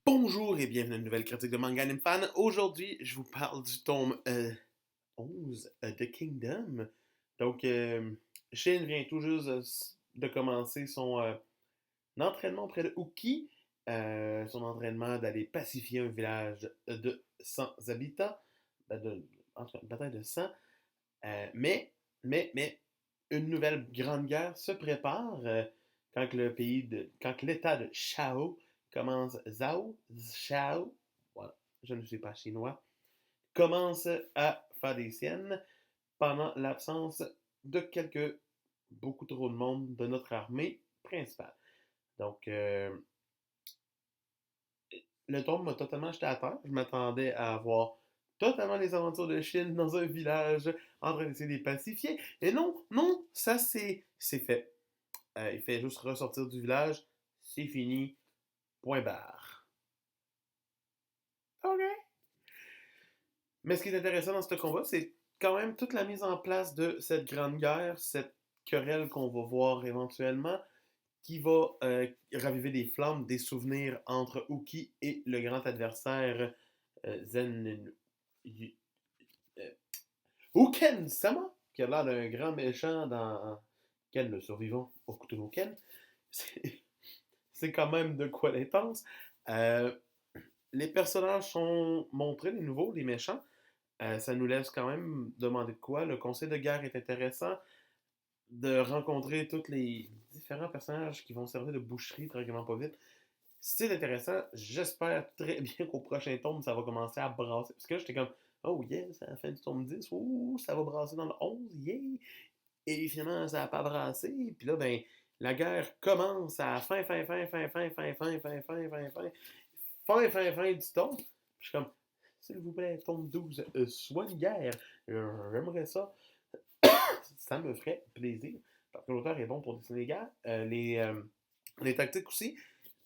Bonjour et bienvenue à une nouvelle critique de Manga Anime Fan. Aujourd'hui, je vous parle du tome 11 de Kingdom. Donc, Shin vient tout juste de commencer son entraînement auprès de Uki. Son entraînement d'aller pacifier un village de 100 habitants. Bataille de 100. Mais, une nouvelle grande guerre se prépare quand l'état de Shao commence, Shao, voilà, je ne suis pas chinois, commence à faire des siennes pendant l'absence de beaucoup trop de monde de notre armée principale. Donc, le tombe m'a totalement jeté à terre. Je m'attendais à avoir totalement les aventures de Chine dans un village en train d'essayer de les pacifier. Et non, non, ça c'est fait. Il fait juste ressortir du village. C'est fini. Point barre. OK. Mais ce qui est intéressant dans ce combat, c'est quand même toute la mise en place de cette grande guerre, cette querelle qu'on va voir éventuellement, qui va raviver des flammes, des souvenirs entre Uki et le grand adversaire Zen. euh, Uken Sama, qui a l'air d'un grand méchant dans Ken le survivant au couteau no Ken. C'est c'est quand même de quoi d'intense. Euh, les personnages sont montrés, les nouveaux, les méchants. Ça nous laisse quand même demander de quoi. Le conseil de guerre est intéressant. De rencontrer tous les différents personnages qui vont servir de boucherie tranquillement pas vite. C'est intéressant. J'espère très bien qu'au prochain tome, ça va commencer à brasser. Parce que là, j'étais comme, oh yeah, c'est la fin du tome 10. Ouh, ça va brasser dans le 11. Yeah. Et finalement, ça n'a pas brassé. Puis là, ben, la guerre commence à fin du tome. Puis je suis comme, s'il vous plaît, tome 12, soit une guerre. J'aimerais ça. Ça me ferait plaisir. Parce que l'auteur est bon pour dessiner les guerres. Les tactiques aussi.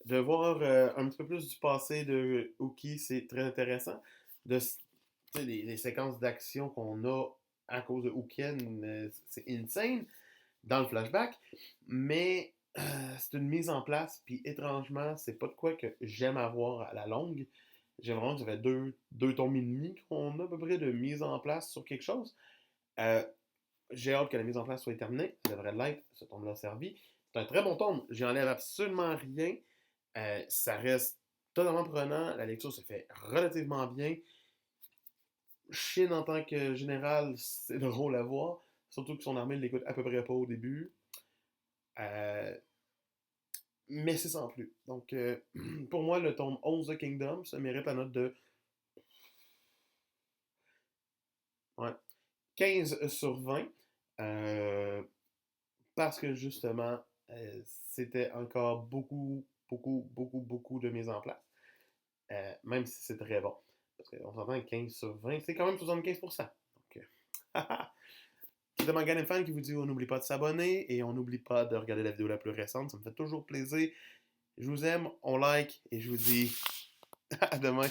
De voir un petit peu plus du passé de Uki, c'est très intéressant. De, les séquences d'action qu'on a à cause de Ukien, c'est insane dans le flashback. Mais c'est une mise en place, puis étrangement, c'est pas de quoi que j'aime avoir à la longue. J'aime vraiment que ça fait deux tomes et demi qu'on a à peu près de mise en place sur quelque chose. Euh, j'ai hâte que la mise en place soit terminée. Ça devrait l'être. Ce tome-là a servi. C'est un très bon tome. J'enlève absolument rien. Ça reste totalement prenant. La lecture se fait relativement bien. Shin en tant que général, c'est drôle à voir. Surtout que son armée ne l'écoute à peu près pas au début. Euh, mais c'est sans plus. Donc, pour moi, le tome 11 de Kingdom, ça mérite la note de ouais, 15 sur 20. Euh, parce que justement, c'était encore beaucoup de mise en place. Même si c'est très bon. Parce qu'on s'entend que 15 sur 20, c'est quand même 75%. Donc, c'est de Mangan Fan qui vous dit on n'oublie pas de s'abonner et on n'oublie pas de regarder la vidéo la plus récente. Ça me fait toujours plaisir. Je vous aime, on like et je vous dis à demain.